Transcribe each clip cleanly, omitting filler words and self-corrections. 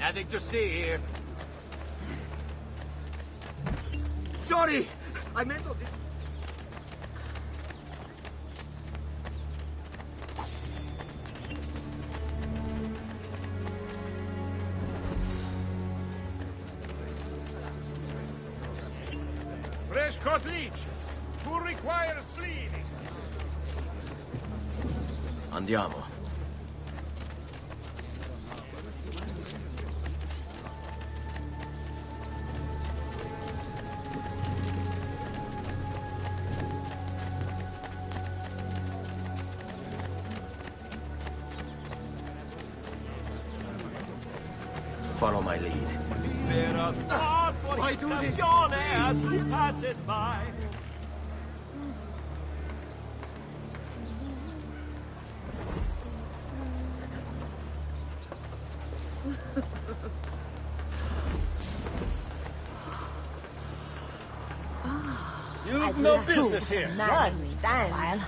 Nothing to see here. Sorry! I meant to... Fresh caught leeches. Who requires bleeding? Andiamo. Follow my lead. Spare us not, for Why he do does this? yawn as he passes by. You've no business here. While.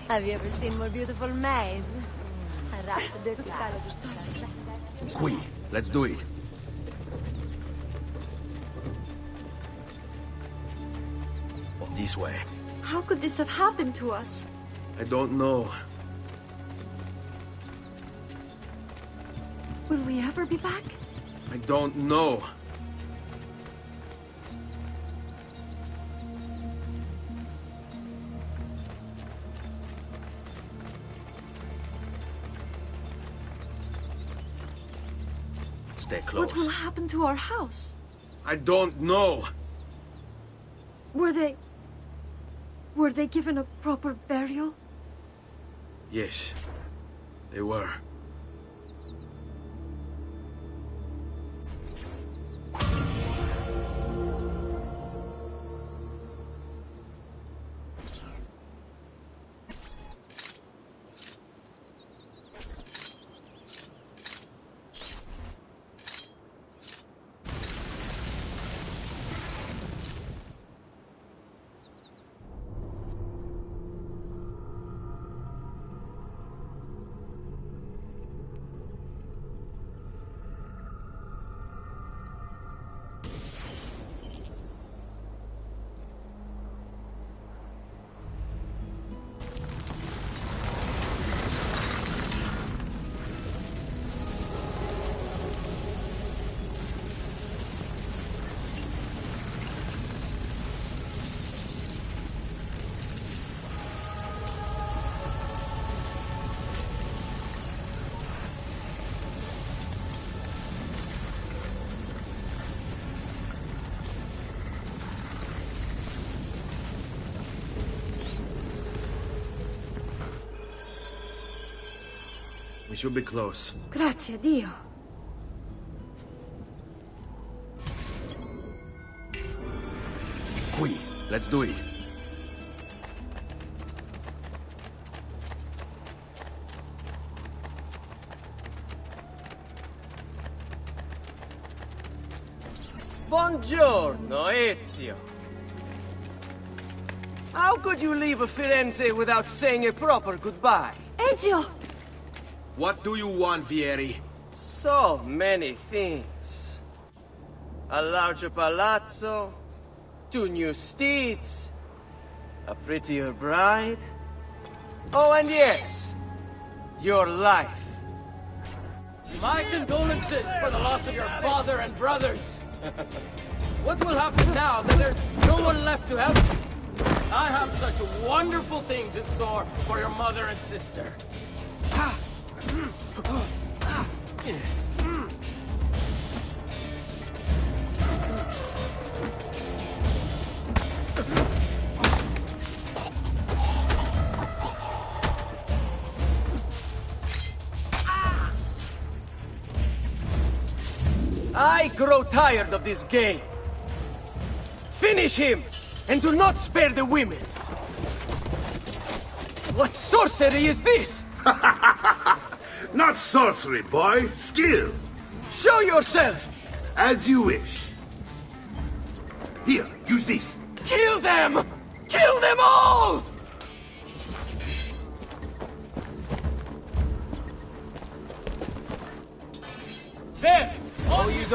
Have you ever seen more beautiful maids? Qui, let's do it. This way. How could this have happened to us? I don't know. Will we ever be back? I don't know. Stay close. What will happen to our house? I don't know. Were they given a proper burial? Yes, they were. We should be close. Grazie a Dio. Qui, let's do it. Buongiorno, Ezio. How could you leave Firenze without saying a proper goodbye? Ezio! What do you want, Vieri? So many things. A larger palazzo, 2 new steeds, a prettier bride. Oh, and yes, your life. My condolences for the loss of your father and brothers. What will happen now that there's no one left to help you? I have such wonderful things in store for your mother and sister. I grow tired of this game. Finish him, and do not spare the women. What sorcery is this? Not sorcery, boy. Skill. Show yourself! As you wish. Here, use this. Kill them! Kill them all!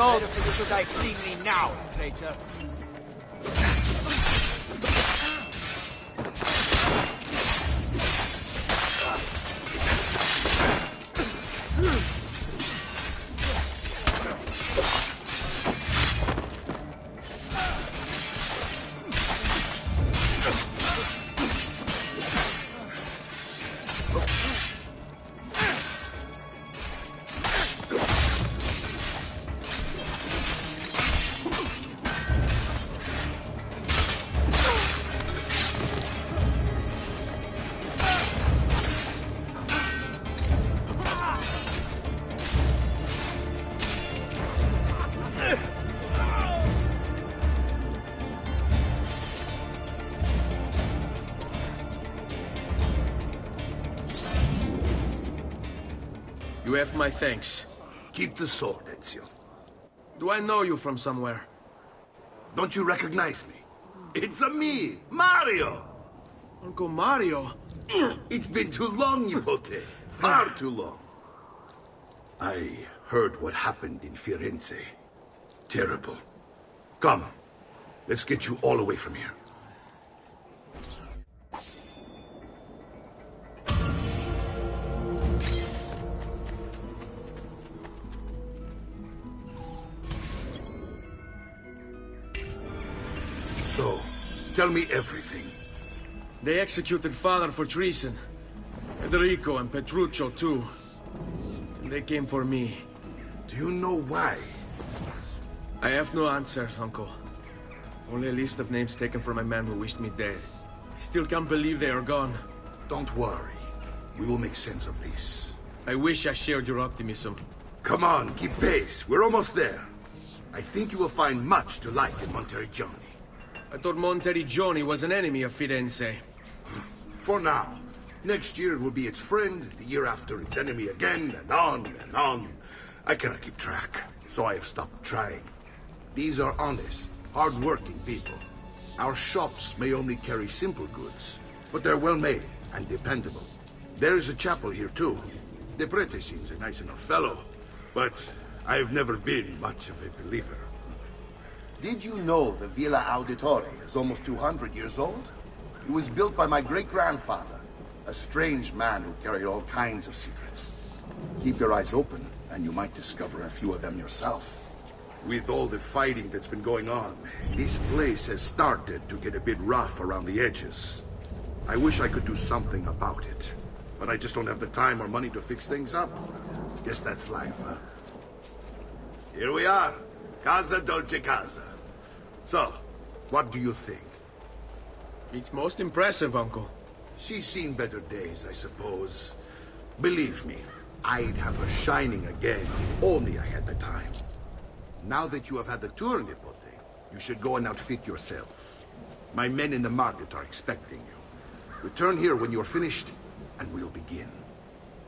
sold. You should have seen me now, traitor. You have my thanks. Keep the sword, Ezio. Do I know you from somewhere? Don't you recognize me? It's a me, Mario! Uncle Mario? It's been too long, Nipote. Far too long. I heard what happened in Firenze. Terrible. Come, let's get you all away from here. So, tell me everything. They executed Father for treason. Federico and Petruccio, too. And they came for me. Do you know why? I have no answers, Uncle. Only a list of names taken from a man who wished me dead. I still can't believe they are gone. Don't worry. We will make sense of this. I wish I shared your optimism. Come on, keep pace. We're almost there. I think you will find much to like in Monteriggioni. I thought Monteriggioni was an enemy of Firenze. For now. Next year it will be its friend, the year after its enemy again, and on and on. I cannot keep track, so I have stopped trying. These are honest, hard-working people. Our shops may only carry simple goods, but they're well-made and dependable. There is a chapel here, too. De Prete seems a nice enough fellow, but I've never been much of a believer. Did you know the Villa Auditore is almost 200 years old? It was built by my great-grandfather, a strange man who carried all kinds of secrets. Keep your eyes open, and you might discover a few of them yourself. With all the fighting that's been going on, this place has started to get a bit rough around the edges. I wish I could do something about it, but I just don't have the time or money to fix things up. Guess that's life, huh? Here we are. Casa Dolce Casa. So, what do you think? It's most impressive, Uncle. She's seen better days, I suppose. Believe me, I'd have her shining again if only I had the time. Now that you have had the tour, Nipote, you should go and outfit yourself. My men in the market are expecting you. Return here when you're finished, and we'll begin.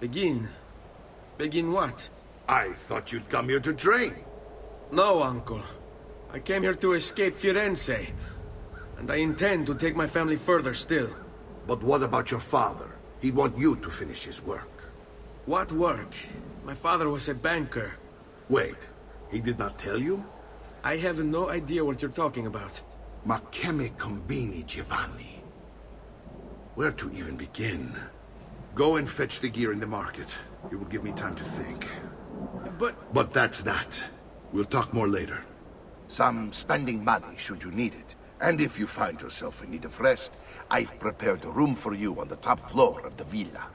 Begin? Begin what? I thought you'd come here to train. No, Uncle. I came here to escape Firenze. And I intend to take my family further still. But what about your father? He'd want you to finish his work. What work? My father was a banker. Wait, he did not tell you? I have no idea what you're talking about. Ma che me combini, Giovanni? Where to even begin? Go and fetch the gear in the market. It will give me time to think. But that's that. We'll talk more later. Some spending money should you need it. And if you find yourself in need of rest, I've prepared a room for you on the top floor of the villa.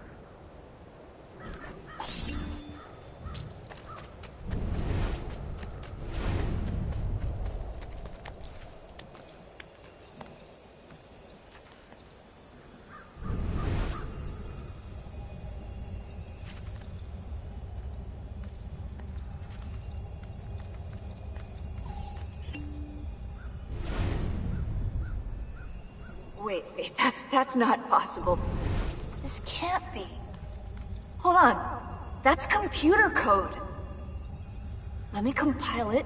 Wait, that's not possible. This can't be. Hold on. That's computer code. Let me compile it.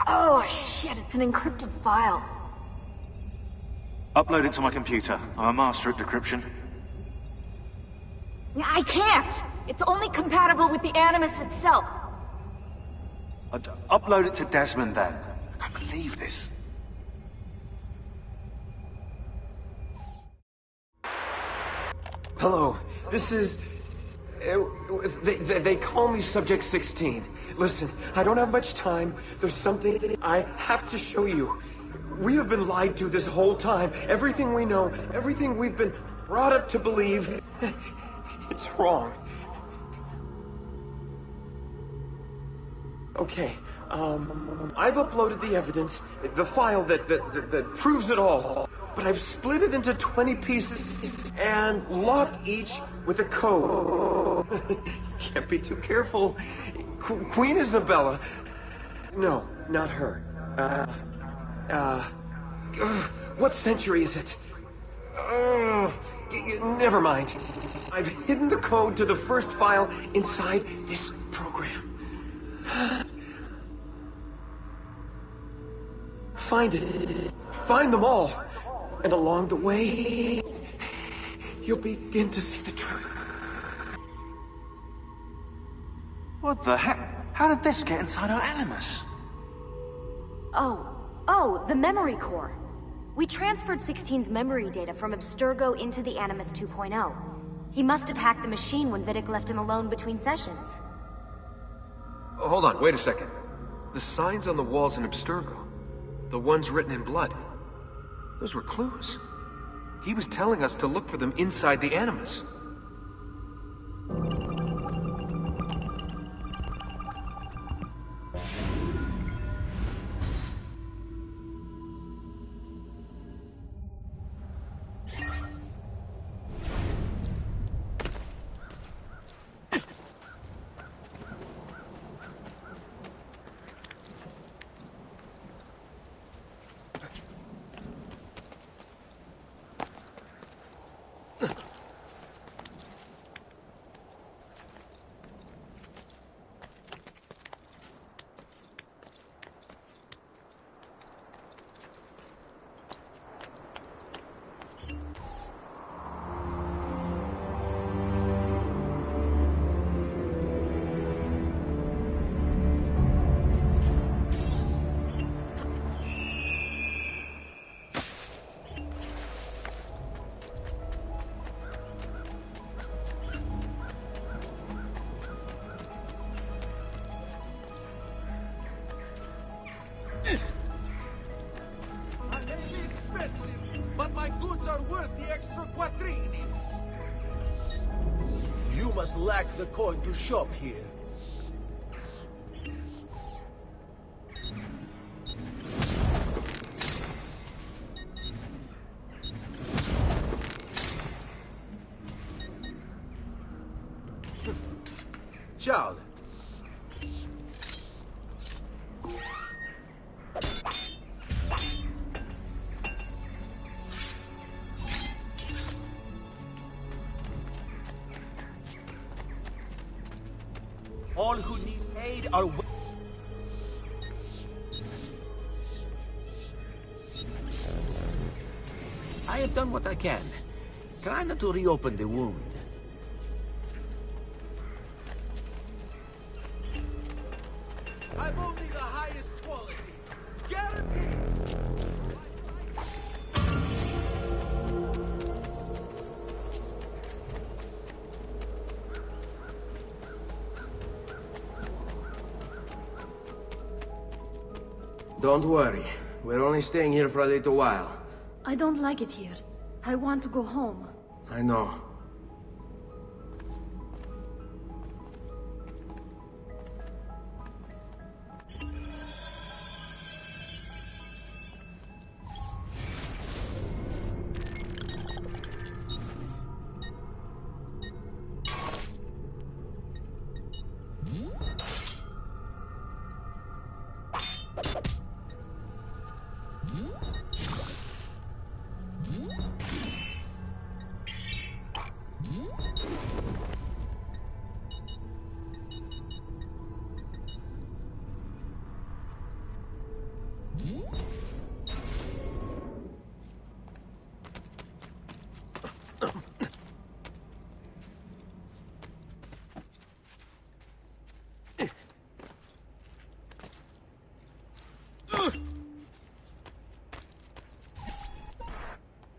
Oh, shit, it's an encrypted file. Upload it to my computer. I'm a master at decryption. I can't! It's only compatible with the Animus itself. Upload it to Desmond then. I can't believe this. Hello, this is... They call me Subject 16. Listen, I don't have much time. There's something I have to show you. We have been lied to this whole time. Everything we know, everything we've been brought up to believe, it's wrong. Okay, I've uploaded the evidence, the file that proves it all. But I've split it into 20 pieces and locked each with a code. Can't be too careful. Queen Isabella. No, not her. What century is it? Never mind. I've hidden the code to the first file inside this program. Find it. Find them all. And along the way, you'll begin to see the truth. What the heck? How did this get inside our Animus? Oh, the memory core. We transferred 16's memory data from Abstergo into the Animus 2.0. He must have hacked the machine when Vidic left him alone between sessions. Oh, hold on, wait a second. The signs on the walls in Abstergo, the ones written in blood, those were clues. He was telling us to look for them inside the Animus. But my goods are worth the extra quattrini. You must lack the coin to shop here. Ciao. All who need aid are... I have done what I can. Try not to reopen the wound. I've only the highest quality. Guaranteed. Don't worry. We're only staying here for a little while. I don't like it here. I want to go home. I know.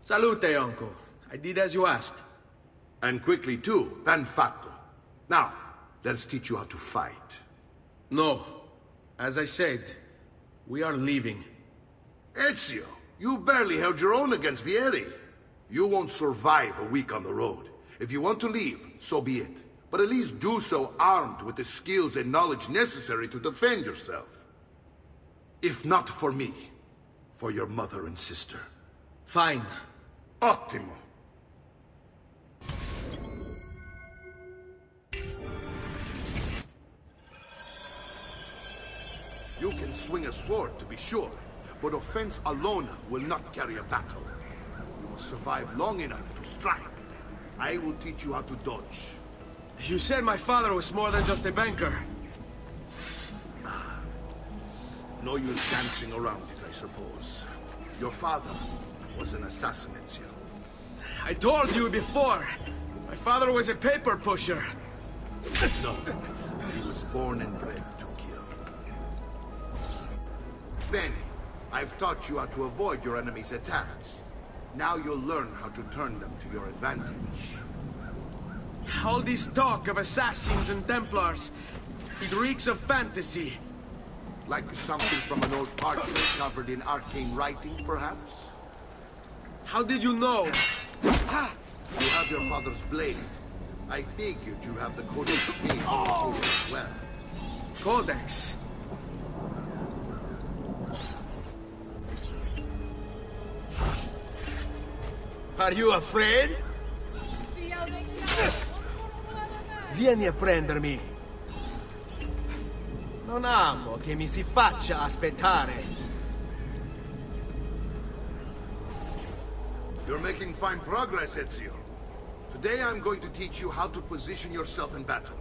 Salute, uncle. I did as you asked. And quickly too, ben fatto. Now, let's teach you how to fight. No. As I said, we are leaving. Ezio, you barely held your own against Vieri. You won't survive a week on the road. If you want to leave, so be it. But at least do so armed with the skills and knowledge necessary to defend yourself. If not for me, for your mother and sister. Fine. Ottimo. You can swing a sword, to be sure, but offense alone will not carry a battle. You must survive long enough to strike. I will teach you how to dodge. You said my father was more than just a banker. No use dancing around it, I suppose. Your father was an assassin, Ezio. I told you before. My father was a paper pusher. No. He was born and bred to kill. Bene, I've taught you how to avoid your enemy's attacks. Now you'll learn how to turn them to your advantage. All this talk of assassins and Templars, it reeks of fantasy. Like something from an old parchment covered in arcane writing, perhaps? How did you know? You have your father's blade. I figured you have the Codex Fiend as well. Codex? Are you afraid? Vieni a prendermi. Non amo che mi si faccia aspettare. You're making fine progress, Ezio. Today I'm going to teach you how to position yourself in battle.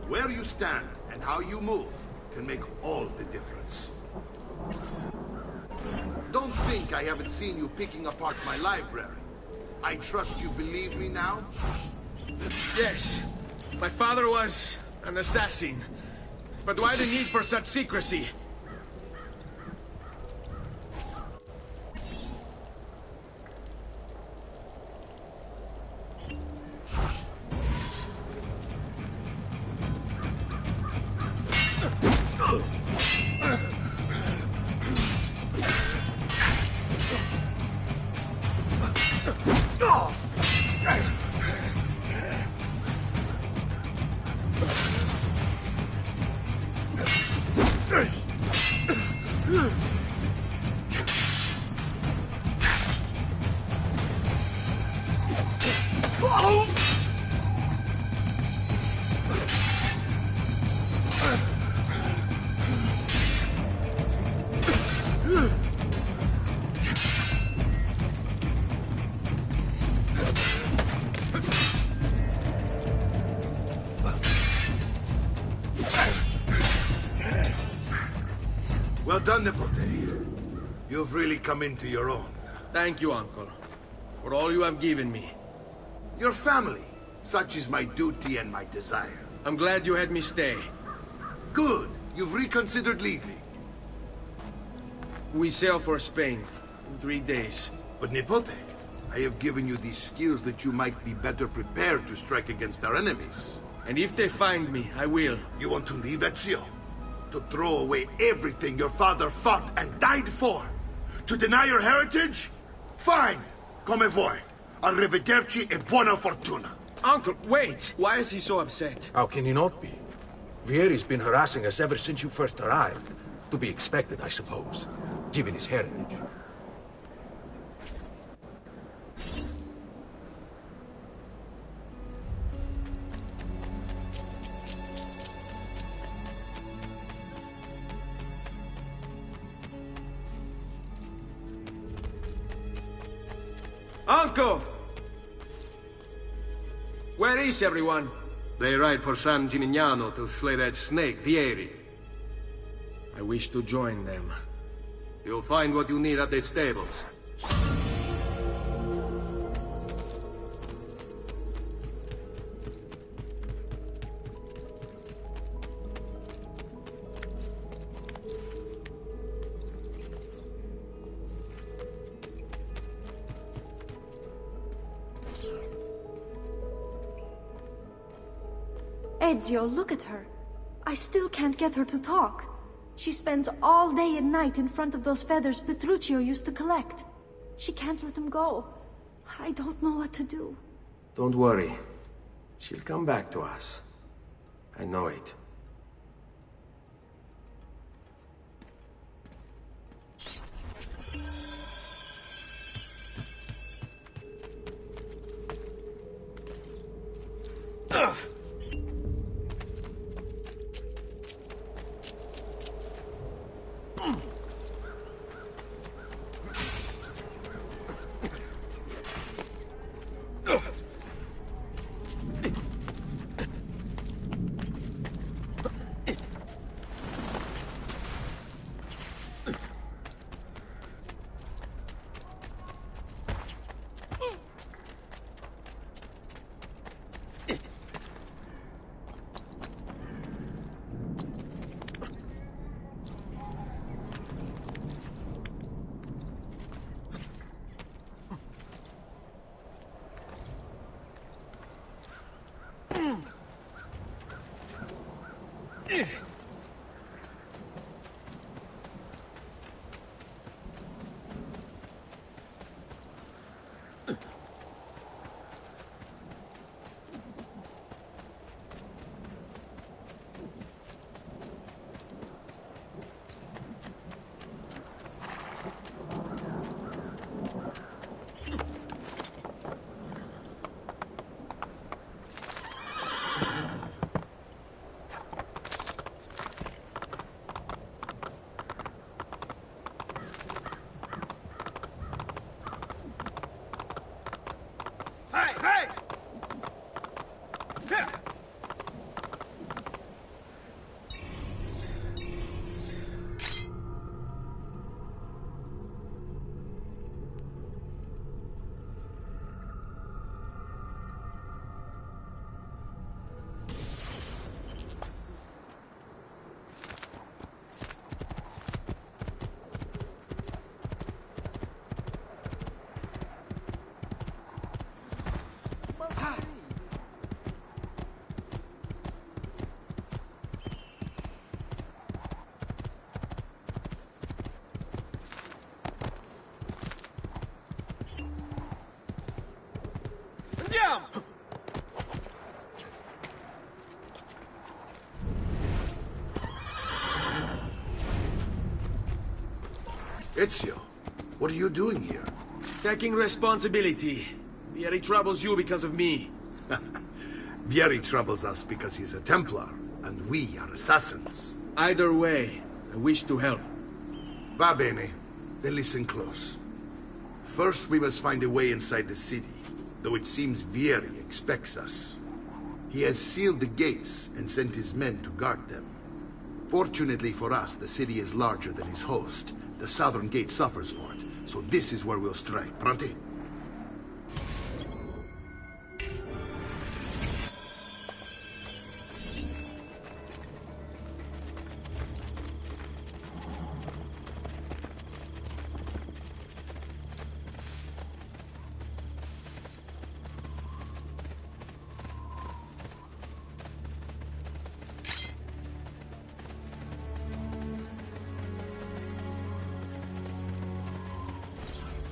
Where you stand and how you move can make all the difference. Don't think I haven't seen you picking apart my library. I trust you believe me now? Yes. My father was an assassin. But why the need for such secrecy? Well done, Nipote. You've really come into your own. Thank you, Uncle, for all you have given me. Your family. Such is my duty and my desire. I'm glad you had me stay. Good. You've reconsidered leaving. We sail for Spain in 3 days. But Nipote, I have given you these skills that you might be better prepared to strike against our enemies. And if they find me, I will. You want to leave, Ezio? To throw away everything your father fought and died for? To deny your heritage? Fine. Come vuoi. Arrivederci e buona fortuna. Uncle, wait! Why is he so upset? How can he not be? Vieri's been harassing us ever since you first arrived. To be expected, I suppose, given his heritage. Uncle! Where is everyone? They ride for San Gimignano to slay that snake, Vieri. I wish to join them. You'll find what you need at the stables. Ezio, look at her. I still can't get her to talk. She spends all day and night in front of those feathers Petruchio used to collect. She can't let them go. I don't know what to do. Don't worry. She'll come back to us. I know it. Ugh. Ezio, what are you doing here? Taking responsibility. Vieri troubles you because of me. Vieri troubles us because he's a Templar, and we are assassins. Either way, I wish to help. Va bene. Then listen close. First, we must find a way inside the city, though it seems Vieri expects us. He has sealed the gates and sent his men to guard them. Fortunately for us, the city is larger than his host. The southern gate suffers for it, so this is where we'll strike. Pronti?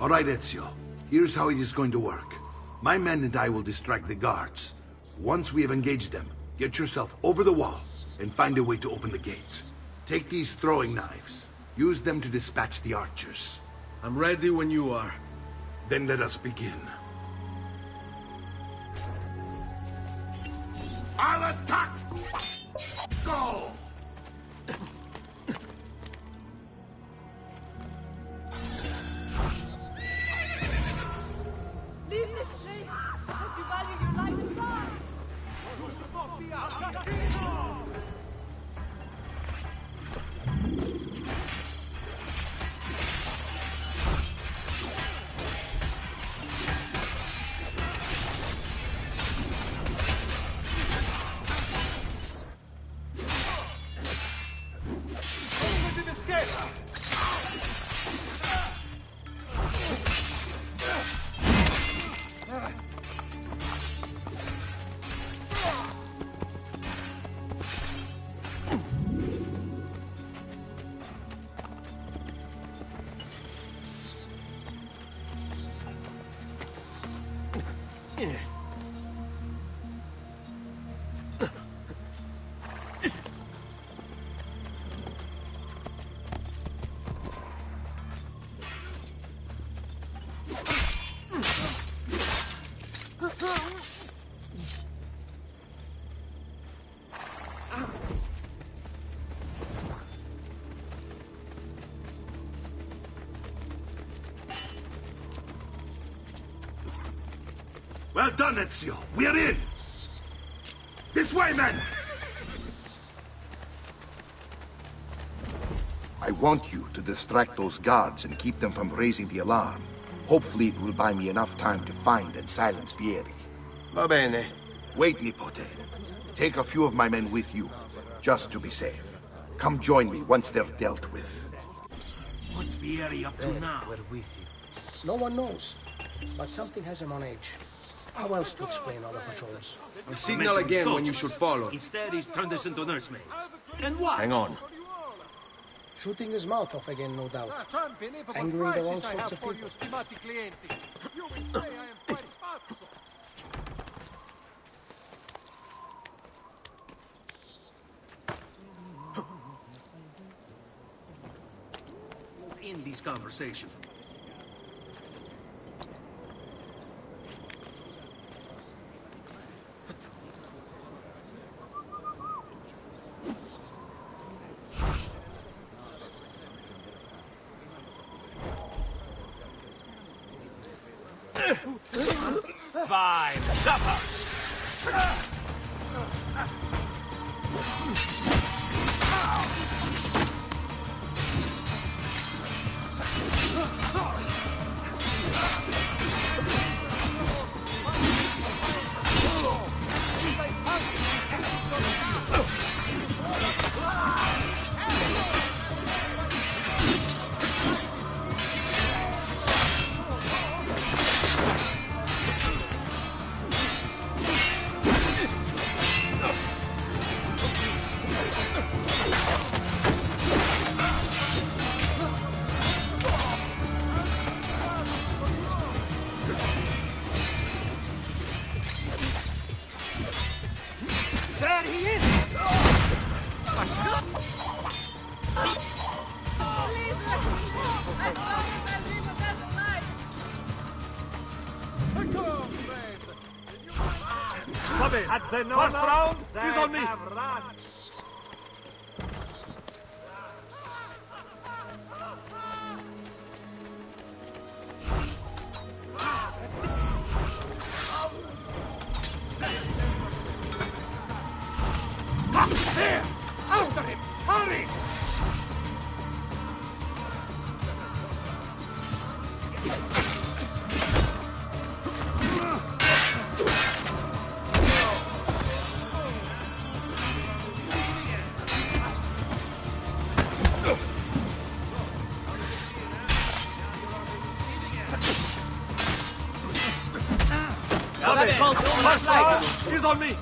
All right, Ezio. Here's how it is going to work. My men and I will distract the guards. Once we have engaged them, get yourself over the wall and find a way to open the gate. Take these throwing knives. Use them to dispatch the archers. I'm ready when you are. Then let us begin. I'll attack! Go! Leave this place! Don't you value your life and die! Well done, Ezio. We're in. This way, men! I want you to distract those guards and keep them from raising the alarm. Hopefully it will buy me enough time to find and silence Vieri. Va bene. Wait, Nipote. Take a few of my men with you, just to be safe. Come join me once they're dealt with. What's Vieri up to now? We're with you. No one knows, but something has him on edge. How else to explain all the patrols? I signal again when you should follow. Instead, he's turned us into nursemaids. And why? Hang on. Shooting his mouth off again, no doubt. Angering the wrong sorts of people. In these conversations. Fine. Supper. There he is! First round is on me. There! After him! Hurry! First round is on me.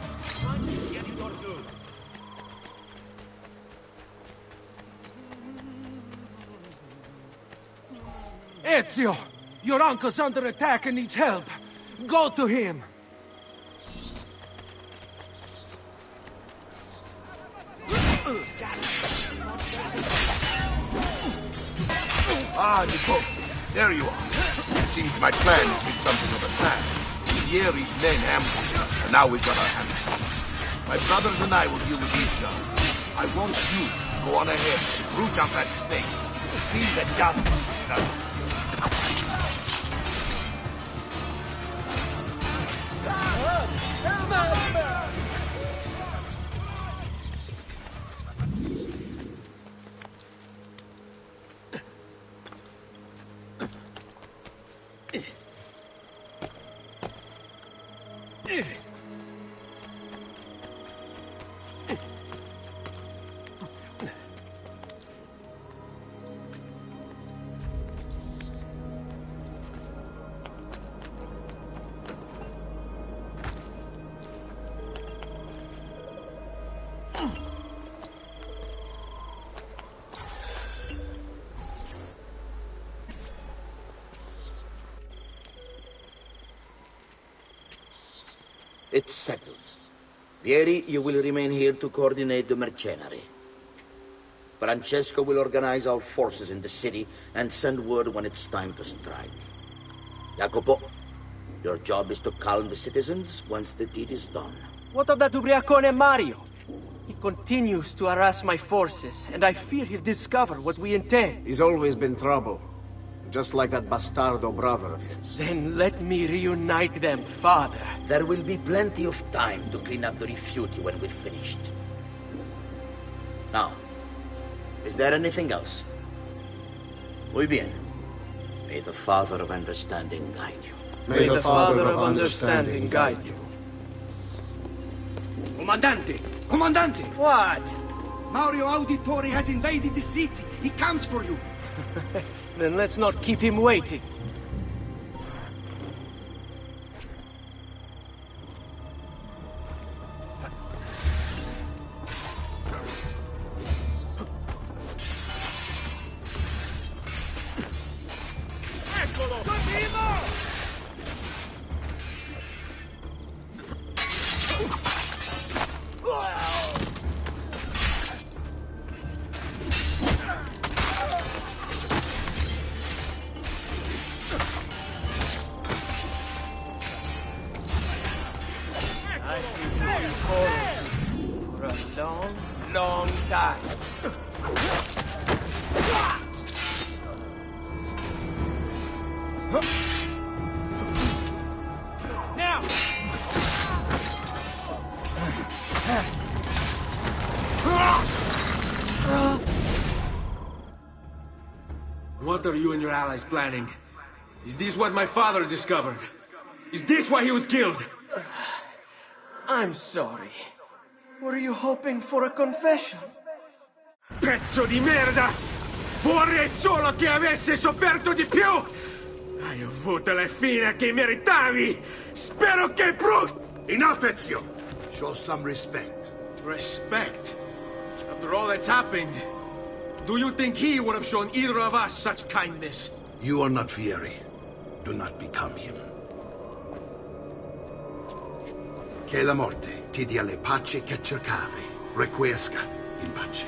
Ezio! Your uncle's under attack and needs help. Go to him. Ah, Nipote. There you are. It seems my plan has been something of a snag. Vieri's men ambushed us, and now we've got our hands full. My brothers and I will deal with these guys. I want you to go on ahead and root out that snake. See that justice is done. It's settled. Vieri, you will remain here to coordinate the mercenary. Francesco will organize our forces in the city and send word when it's time to strike. Jacopo, your job is to calm the citizens once the deed is done. What of that Ubriacone Mario? He continues to harass my forces, and I fear he'll discover what we intend. He's always been trouble. Just like that bastardo brother of his. Then let me reunite them, Father. There will be plenty of time to clean up the refuge when we're finished. Now, is there anything else? Muy bien. May the Father of Understanding guide you. May the Father of Understanding guide you. Comandante! Comandante! What? Mario Auditore has invaded the city. He comes for you. Then let's not keep him waiting. For a long, long time. Now! What are you and your allies planning? Is this what my father discovered? Is this why he was killed? I'm sorry. Were you hoping for a confession? Pezzo di merda! Vorrei solo che avesse sofferto di più! Hai avuto la fine che meritavi! Spero che Enough, Ezio! Show some respect. Respect? After all that's happened, do you think he would have shown either of us such kindness? You are not Fieri. Do not become him. Che la morte ti dia le pace che cercavi. Requiesca in pace.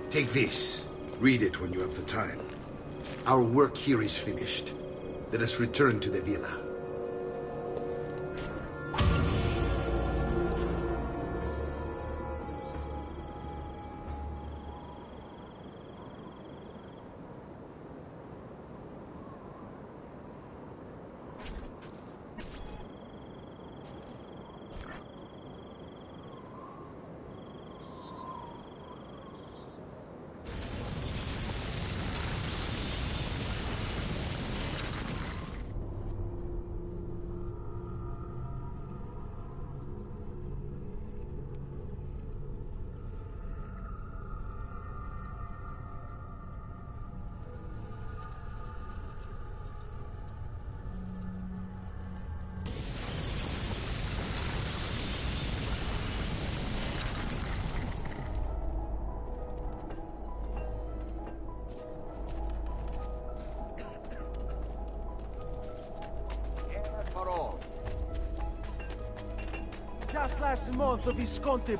Take this. Read it when you have the time. Our work here is finished. Let us return to the villa. Just last month, the Visconti...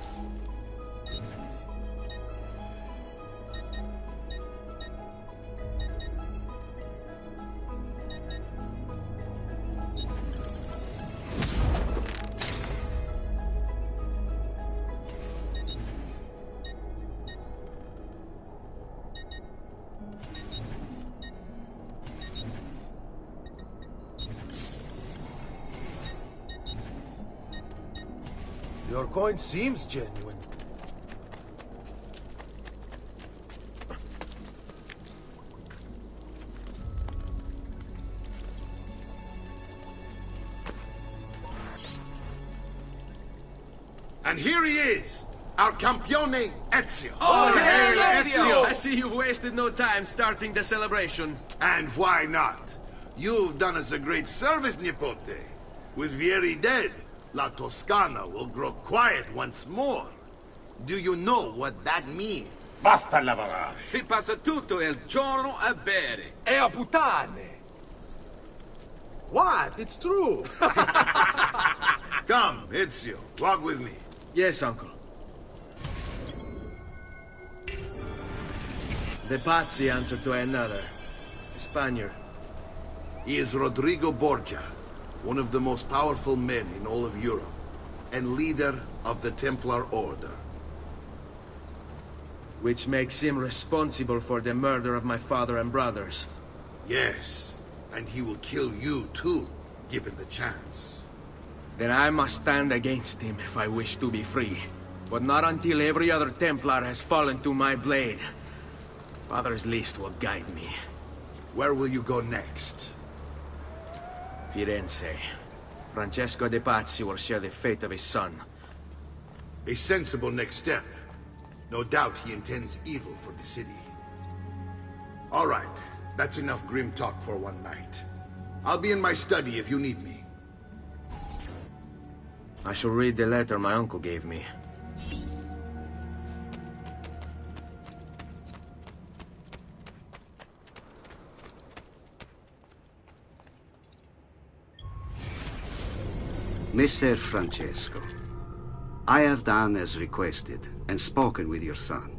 Your coin seems genuine. And here he is, our campione Ezio. Oh, hey, Ezio! I see you've wasted no time starting the celebration. And why not? You've done us a great service, Nipote. With Vieri dead, La Toscana will grow quiet once more. Do you know what that means? Basta lavorare. Si passa tutto il giorno a bere. E a puttane! What? It's true! Come, Ezio, walk with me. Yes, uncle. The Pazzi answer to another. A Spaniard. He is Rodrigo Borgia, one of the most powerful men in all of Europe, and leader of the Templar Order. Which makes him responsible for the murder of my father and brothers. Yes, and he will kill you too, given the chance. Then I must stand against him if I wish to be free. But not until every other Templar has fallen to my blade. Father's list will guide me. Where will you go next? Firenze. Francesco de Pazzi will share the fate of his son. A sensible next step. No doubt he intends evil for the city. All right, that's enough grim talk for one night. I'll be in my study if you need me. I shall read the letter my uncle gave me. Messer Francesco, I have done as requested and spoken with your son.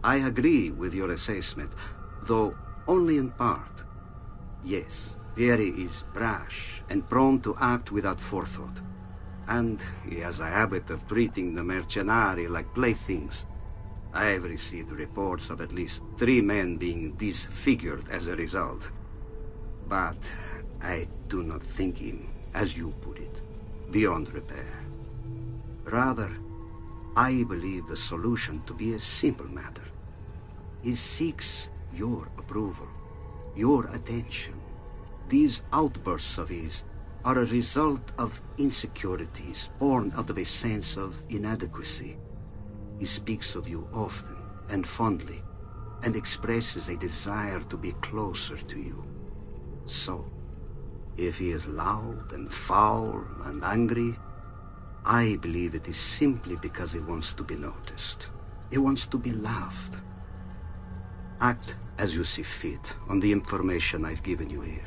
I agree with your assessment, though only in part. Yes, Vieri is brash and prone to act without forethought. And he has a habit of treating the mercenari like playthings. I have received reports of at least 3 men being disfigured as a result. But I do not think him, as you put it, beyond repair. Rather, I believe the solution to be a simple matter. He seeks your approval, your attention. These outbursts of his are a result of insecurities born out of a sense of inadequacy. He speaks of you often and fondly, and expresses a desire to be closer to you. So, if he is loud and foul and angry, I believe it is simply because he wants to be noticed. He wants to be loved. Act as you see fit on the information I've given you here.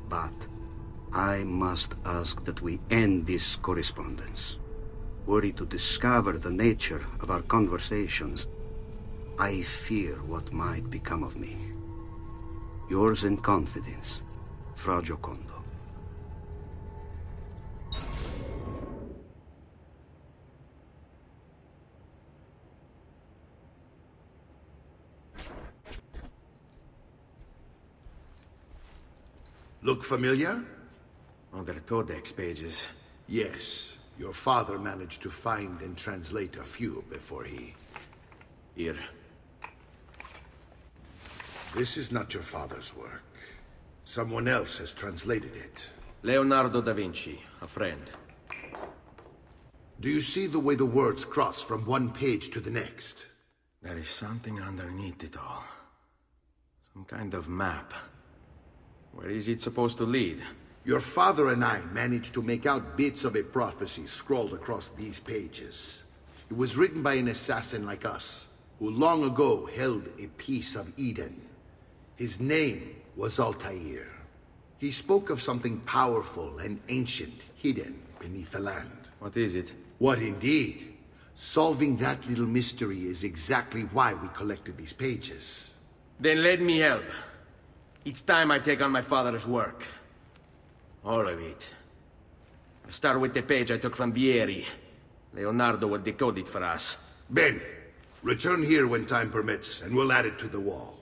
But I must ask that we end this correspondence. Were he to discover the nature of our conversations, I fear what might become of me. Yours in confidence, Fra Giocondo. Look familiar? On their codex pages. Yes. Your father managed to find and translate a few before he... Here. This is not your father's work. Someone else has translated it. Leonardo da Vinci, a friend. Do you see the way the words cross from one page to the next? There is something underneath it all. Some kind of map. Where is it supposed to lead? Your father and I managed to make out bits of a prophecy scrawled across these pages. It was written by an assassin like us, who long ago held a piece of Eden. His name was Altair. He spoke of something powerful and ancient hidden beneath the land. What is it? What indeed? Solving that little mystery is exactly why we collected these pages. Then let me help. It's time I take on my father's work. All of it. I'll start with the page I took from Vieri. Leonardo will decode it for us. Bene. Return here when time permits, and we'll add it to the wall.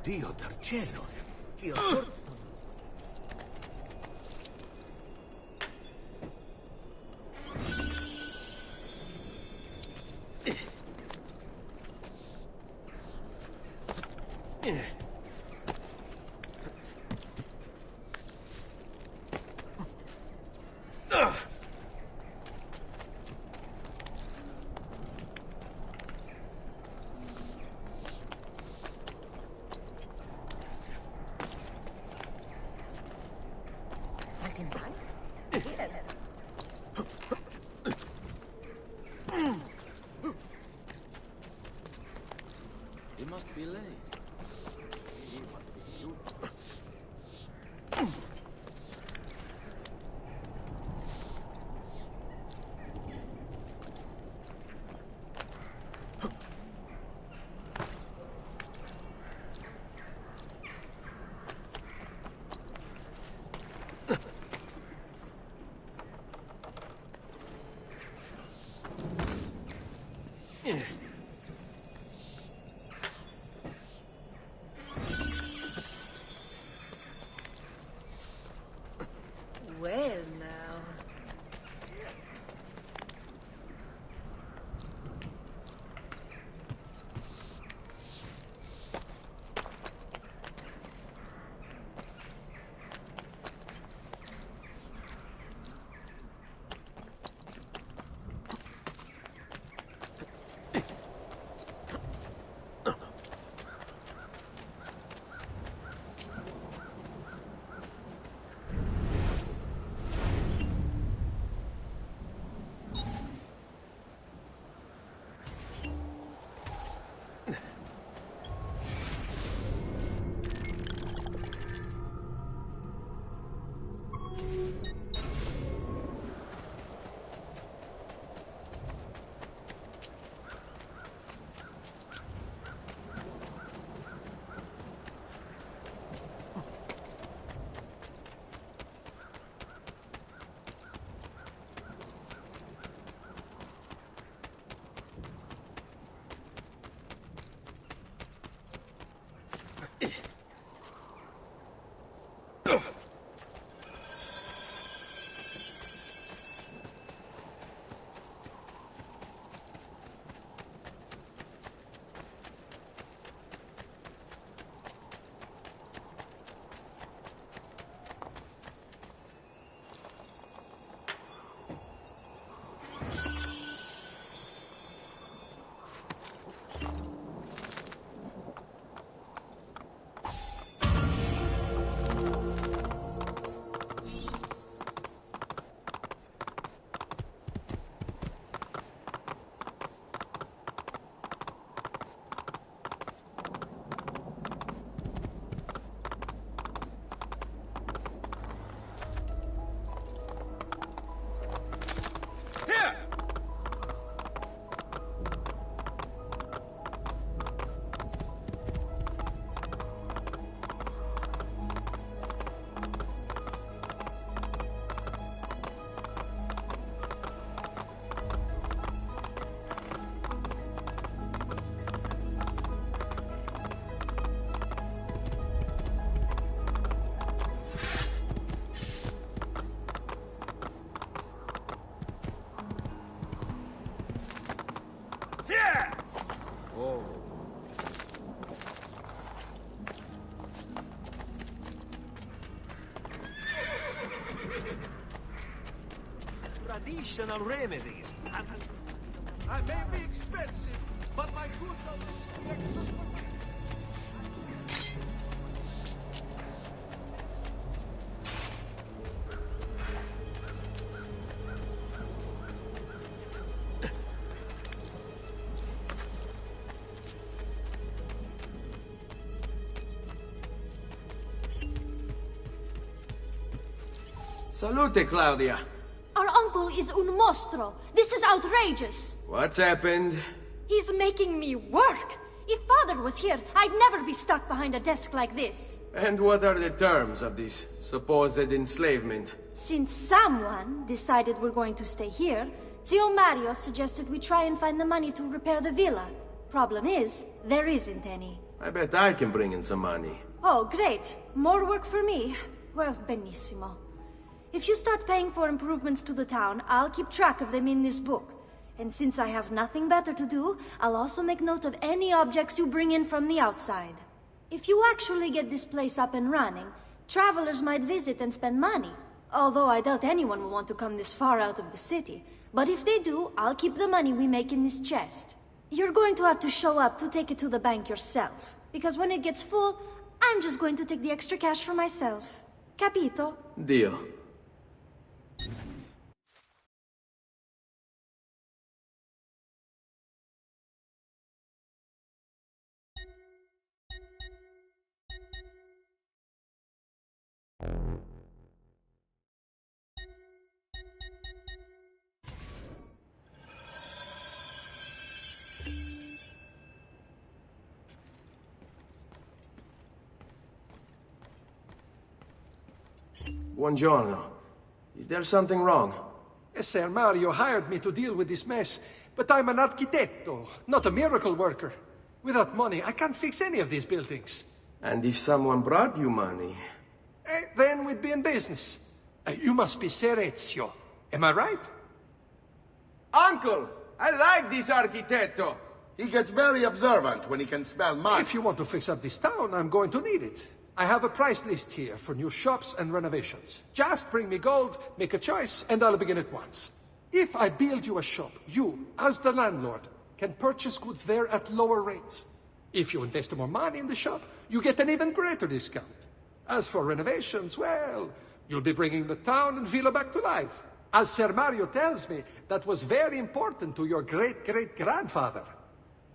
Dio del cielo. He must be late. Well, now. Traditional remedies. I may be expensive, but my goods are Salute, Claudia. Our uncle is un mostro. This is outrageous. What's happened? He's making me work. If Father was here, I'd never be stuck behind a desk like this. And what are the terms of this supposed enslavement? Since someone decided we're going to stay here, Zio Mario suggested we try and find the money to repair the villa. Problem is, there isn't any. I bet I can bring in some money. Oh, great. More work for me. Well, benissimo. If you start paying for improvements to the town, I'll keep track of them in this book. And since I have nothing better to do, I'll also make note of any objects you bring in from the outside. If you actually get this place up and running, travelers might visit and spend money. Although I doubt anyone will want to come this far out of the city. But if they do, I'll keep the money we make in this chest. You're going to have to show up to take it to the bank yourself. Because when it gets full, I'm just going to take the extra cash for myself. Capito? Deal. Buongiorno. Is there something wrong? Ser Mario hired me to deal with this mess, but I'm an architetto, not a miracle worker. Without money, I can't fix any of these buildings. And if someone brought you money? Then we'd be in business. You must be Ser Ezio. Am I right? Uncle! I like this architetto! He gets very observant when he can smell money. If you want to fix up this town, I'm going to need it. I have a price list here for new shops and renovations. Just bring me gold, make a choice, and I'll begin at once. If I build you a shop, you, as the landlord, can purchase goods there at lower rates. If you invest more money in the shop, you get an even greater discount. As for renovations, well, you'll be bringing the town and villa back to life. As Ser Mario tells me, that was very important to your great-great-grandfather.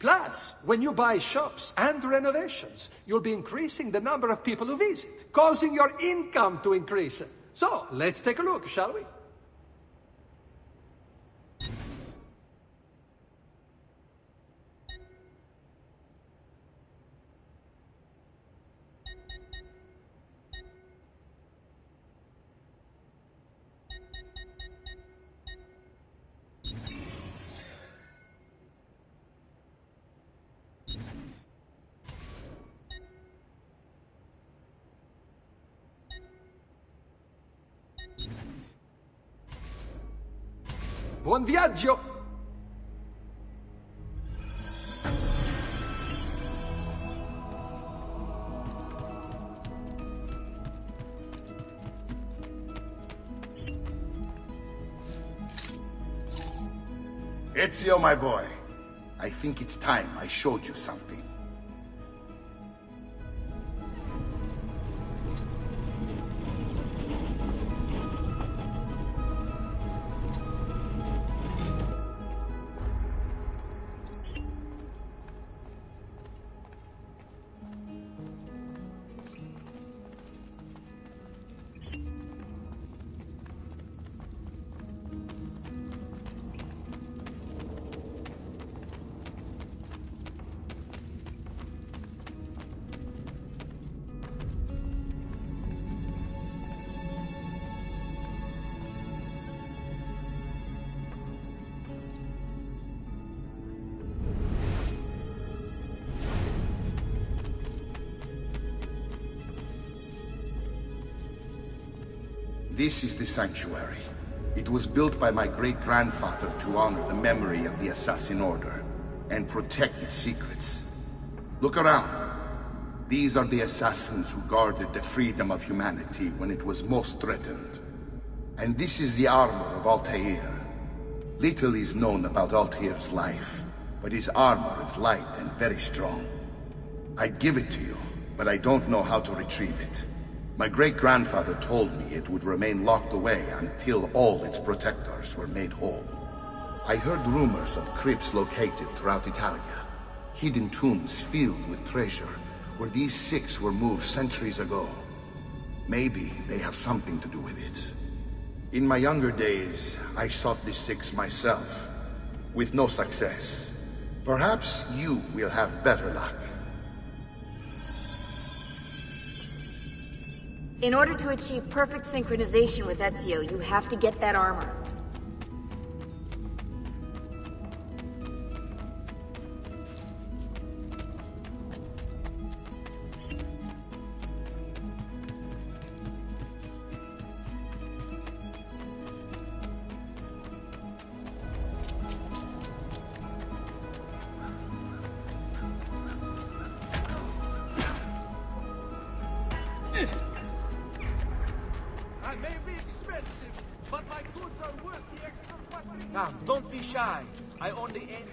Plus, when you buy shops and renovations, you'll be increasing the number of people who visit, causing your income to increase. So, let's take a look, shall we? Buon viaggio! Ezio, my boy, I think it's time I showed you something. This is the sanctuary. It was built by my great-grandfather to honor the memory of the Assassin Order and protect its secrets. Look around. These are the assassins who guarded the freedom of humanity when it was most threatened. And this is the armor of Altair. Little is known about Altair's life, but his armor is light and very strong. I'd give it to you, but I don't know how to retrieve it. My great-grandfather told me it would remain locked away until all its protectors were made whole. I heard rumors of crypts located throughout Italia, hidden tombs filled with treasure, where these six were moved centuries ago. Maybe they have something to do with it. In my younger days, I sought the six myself, with no success. Perhaps you will have better luck. In order to achieve perfect synchronization with Ezio, you have to get that armor. Come, don't be shy. I only aim...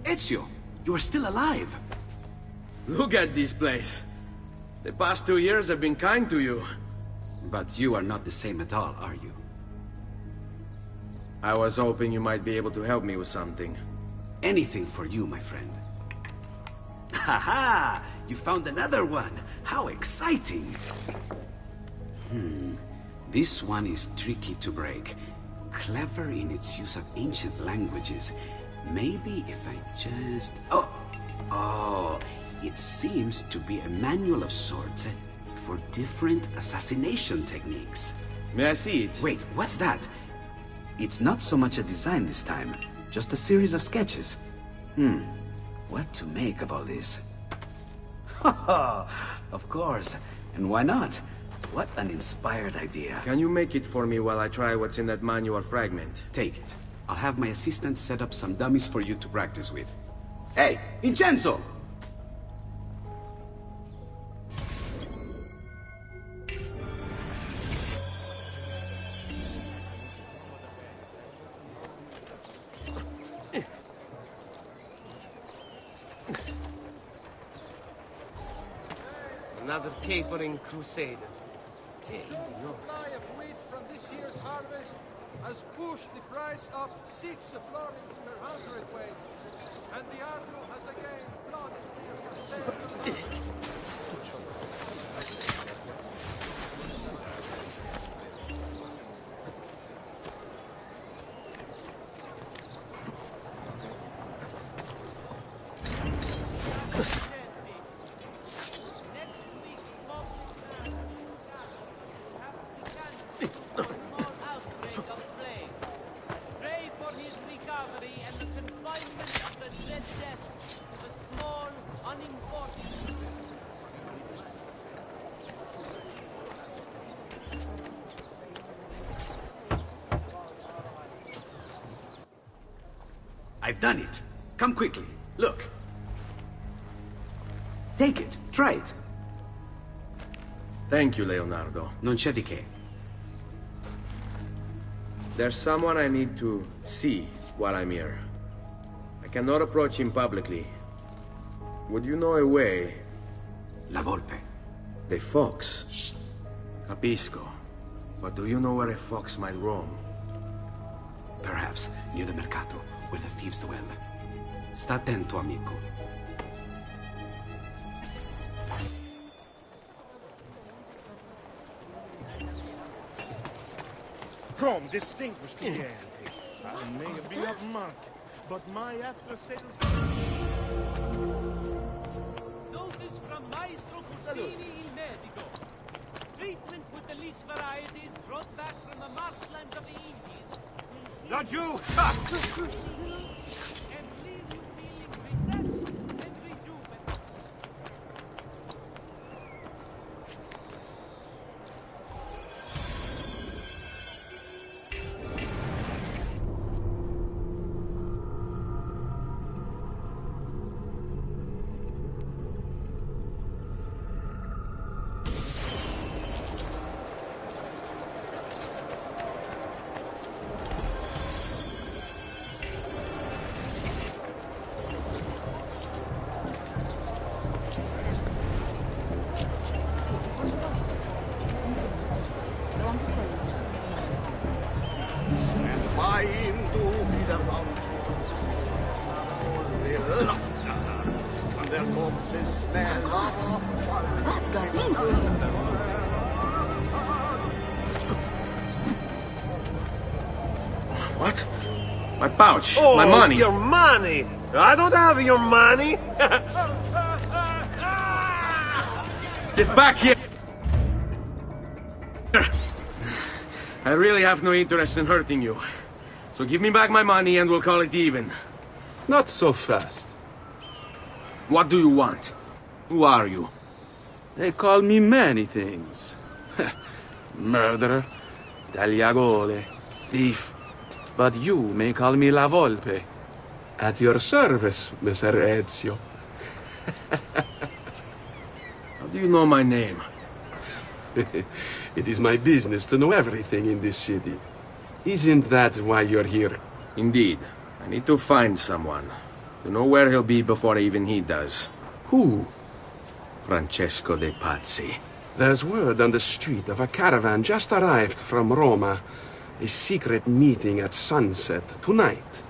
Ezio, you are still alive. Look at this place. The past 2 years have been kind to you. But you are not the same at all, are you? I was hoping you might be able to help me with something. Anything for you, my friend. Ha-ha! You found another one! How exciting! This one is tricky to break. Clever in its use of ancient languages. Maybe if I just... Oh, it seems to be a manual of sorts for different assassination techniques. May I see it? Wait, what's that? It's not so much a design this time, just a series of sketches. What to make of all this? Of course, and why not? What an inspired idea. Can you make it for me while I try what's in that manual fragment? Take it. I'll have my assistant set up some dummies for you to practice with. Hey, Vincenzo! Another capering crusader. The supply of wheat from this year's harvest has pushed the price up 6 florins per hundredweight, and the Arno has again plunged near the I've done it. Come quickly. Look. Take it. Try it. Thank you, Leonardo. Non c'è di che. There's someone I need to see while I'm here. I cannot approach him publicly. Would you know a way? La Volpe. The fox. Shh. Capisco. But do you know where a fox might roam? Perhaps near the Mercato, where the thieves dwell. Sta attento, amico. Come, distinguished Chianti. I may be upmarket, but my adversaries... Notice from Maestro Cucini il Medico. Treatment with the least varieties brought back from the marshlands of the Indies. Laggiù! And leave you feeling refreshed and rejuvenated. time to be the What's going into him? What? My pouch. Oh, my money. Your money. I don't have your money. Get back here! I really have no interest in hurting you. So give me back my money and we'll call it even. Not so fast. What do you want? Who are you? They call me many things. Murderer, tagliagole, thief. But you may call me La Volpe. At your service, Messer Ezio. How do you know my name? It is my business to know everything in this city. Isn't that why you're here? Indeed. I need to find someone. To know where he'll be before even he does. Who? Francesco de Pazzi. There's word on the street of a caravan just arrived from Roma. A secret meeting at sunset tonight.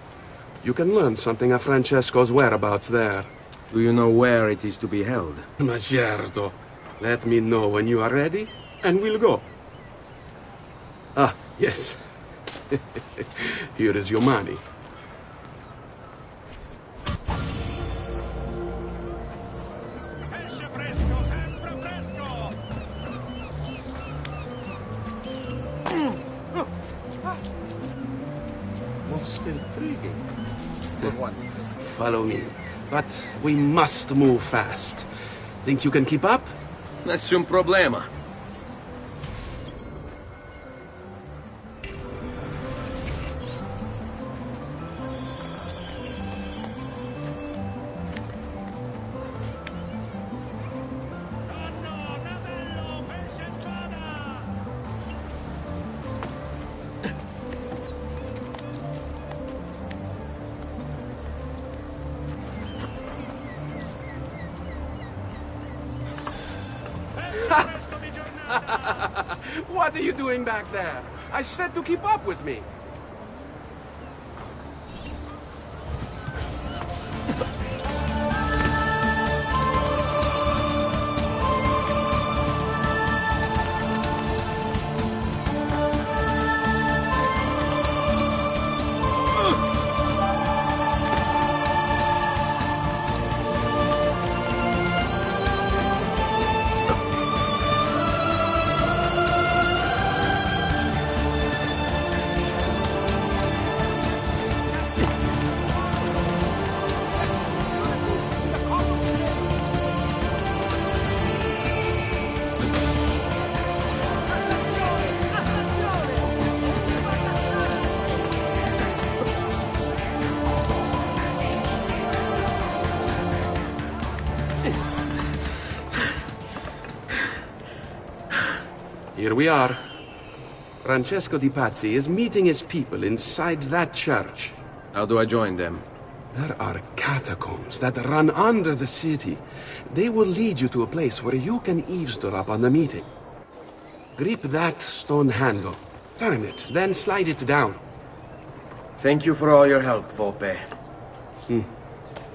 You can learn something of Francesco's whereabouts there. Do you know where it is to be held? Ma certo. Let me know when you are ready, and we'll go. Ah, yes. Here is your money. Most intriguing. Good one. Follow me. But we must move fast. Think you can keep up? Nessun problema. What are you doing back there? I said to keep up with me. Here we are. Francesco di Pazzi is meeting his people inside that church. How do I join them? There are catacombs that run under the city. They will lead you to a place where you can eavesdrop on the meeting. Grip that stone handle. Turn it, then slide it down. Thank you for all your help, Volpe.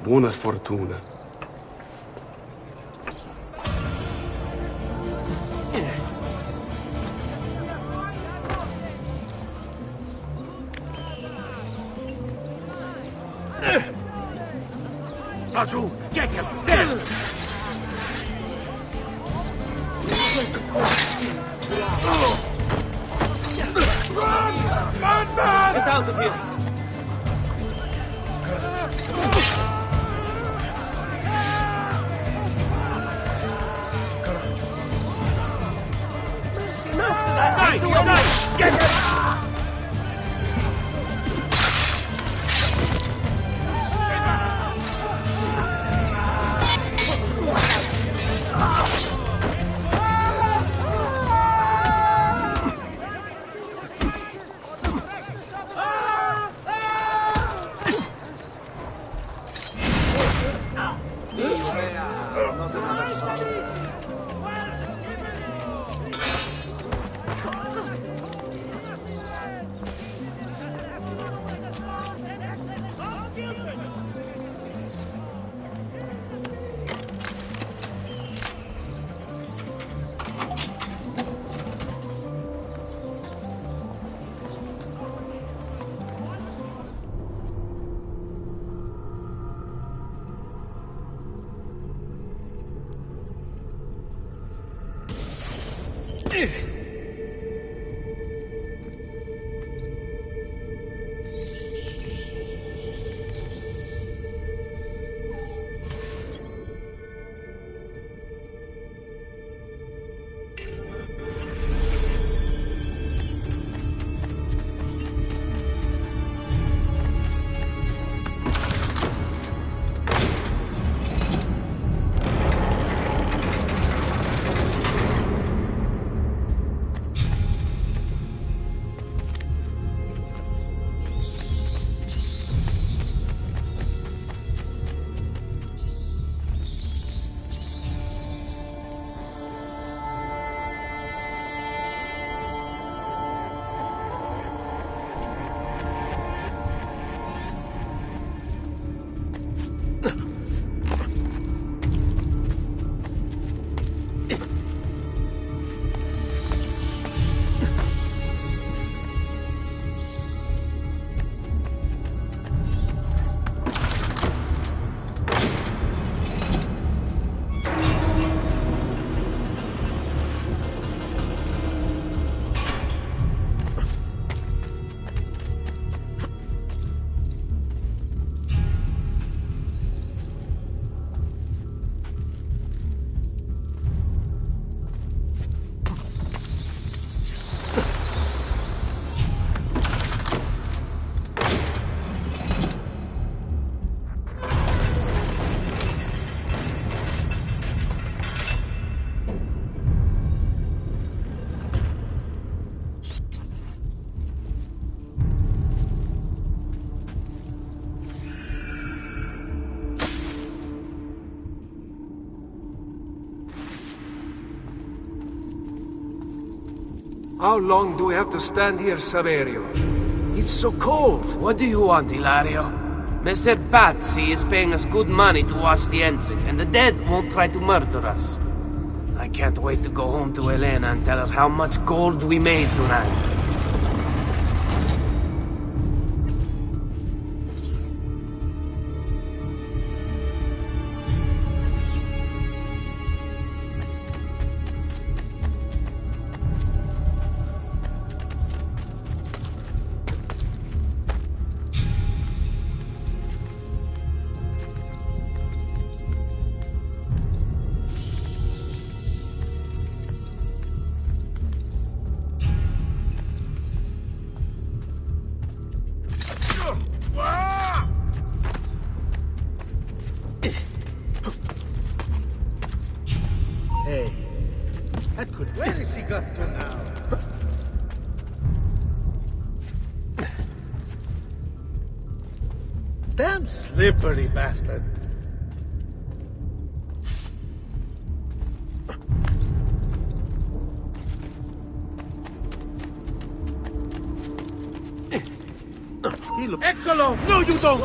Buona fortuna. Laggiù, get him! There! Get out of here! Master, get him! How long do we have to stand here, Saverio? It's so cold. What do you want, Hilario? Messer Pazzi is paying us good money to watch the entrance, and the dead won't try to murder us. I can't wait to go home to Elena and tell her how much gold we made tonight. Hey, where is he got to now? Damn slippery bastard. Eccolo! No, you don't!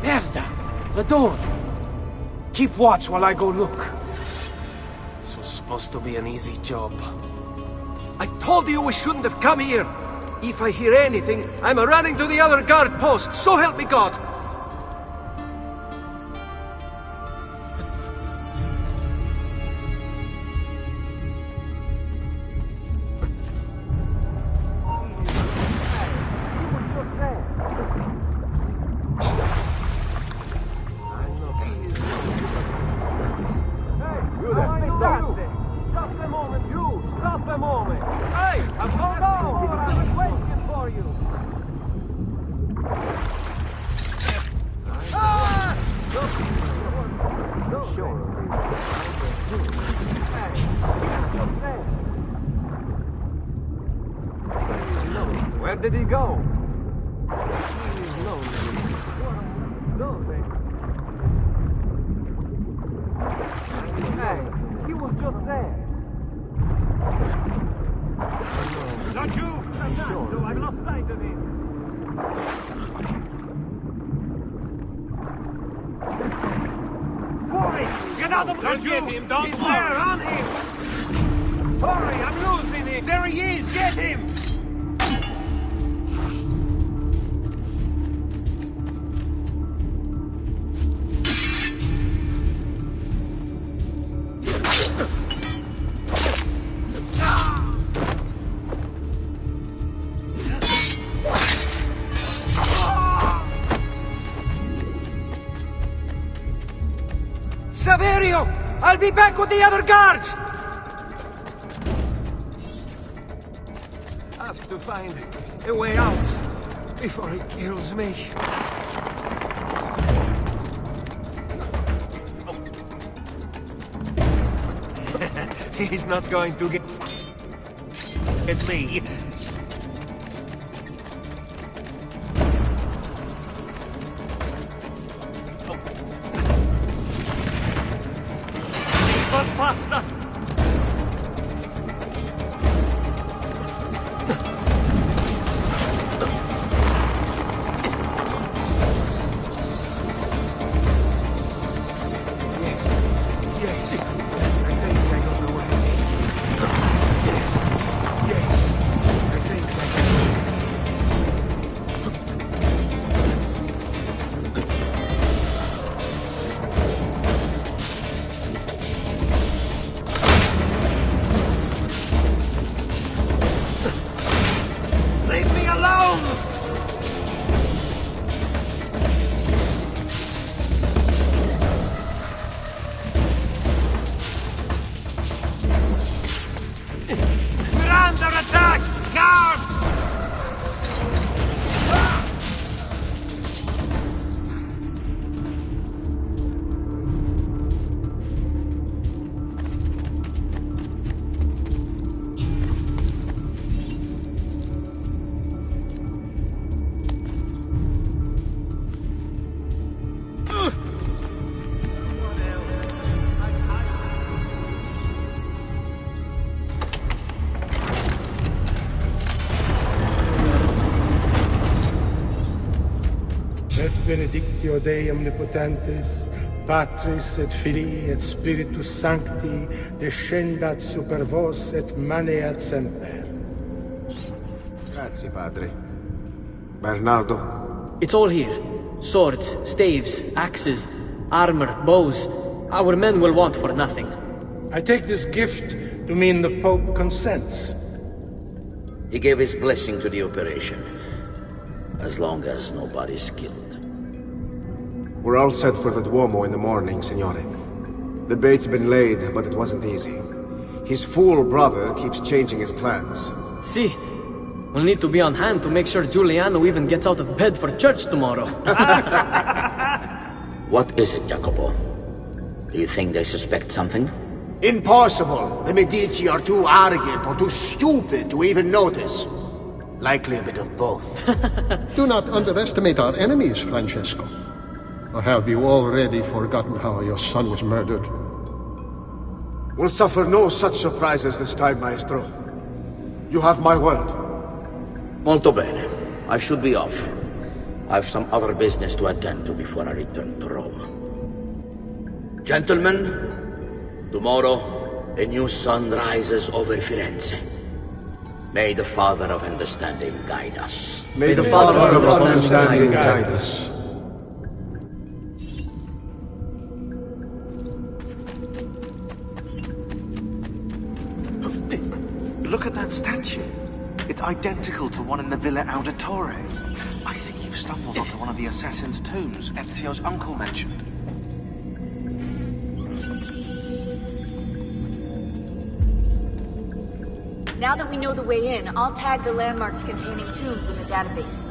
Merda! The door! Keep watch while I go look. This was supposed to be an easy job. I told you we shouldn't have come here. If I hear anything, I'm running to the other guard post, so help me God! Where did he go? He's lonely. Hey, he was just there. Not you! No, I've lost sight of him. Tori! Get out of the Don't get him, don't He's worry. there, on him! Tori, I'm losing him! There he is! Get him! Saverio! I'll be back with the other guards! I have to find a way out before he kills me. He's not going to get me. But faster! Leave me alone! We're under attack! Guards! Et benedictio Dei omnipotentis, Patris et Filii et Spiritus Sancti, descendat super vos et maneat semper. Grazie, Padre. Bernardo? It's all here. Swords, staves, axes, armor, bows. Our men will want for nothing. I take this gift to mean the Pope consents. He gave his blessing to the operation. As long as nobody's killed. We're all set for the Duomo in the morning, Signore. The bait's been laid, but it wasn't easy. His fool brother keeps changing his plans. See, we'll need to be on hand to make sure Giuliano even gets out of bed for church tomorrow. What is it, Jacopo? Do you think they suspect something? Impossible! The Medici are too arrogant or too stupid to even notice. Likely a bit of both. Do not underestimate our enemies, Francesco. Or have you already forgotten how your son was murdered? We'll suffer no such surprises this time, Maestro. You have my word. Molto bene. I should be off. I've some other business to attend to before I return to Rome. Gentlemen, tomorrow, a new sun rises over Firenze. May the Father of Understanding guide us. May the Father of Understanding guide us. Look at that statue. It's identical to one in the Villa Auditore. I think you've stumbled onto one of the assassin's tombs Ezio's uncle mentioned. Now that we know the way in, I'll tag the landmarks containing tombs in the database.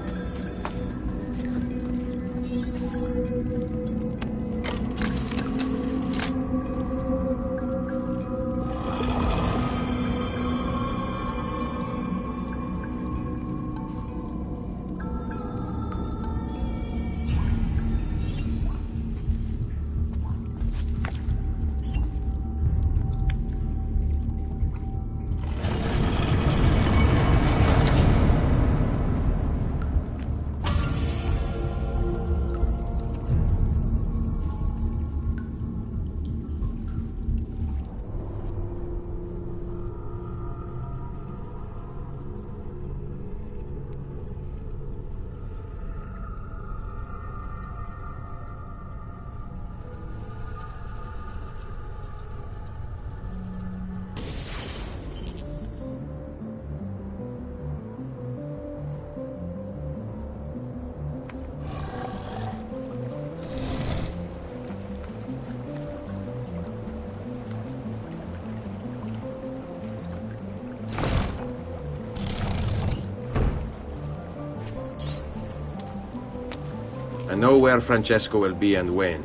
I know where Francesco will be and when.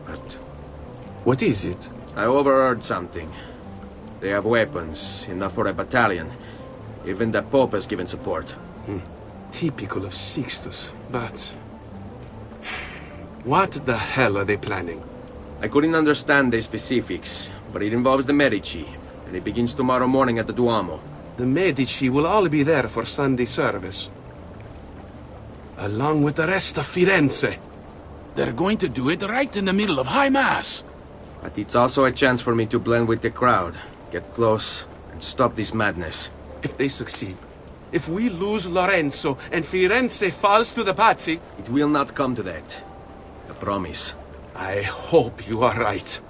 But... What is it? I overheard something. They have weapons, enough for a battalion. Even the Pope has given support. Typical of Sixtus, but... What the hell are they planning? I couldn't understand the specifics, but it involves the Medici, and it begins tomorrow morning at the Duomo. The Medici will all be there for Sunday service. Along with the rest of Firenze. They're going to do it right in the middle of High Mass. But it's also a chance for me to blend with the crowd, get close, and stop this madness. If they succeed, if we lose Lorenzo and Firenze falls to the Pazzi... It will not come to that. I promise. I hope you are right.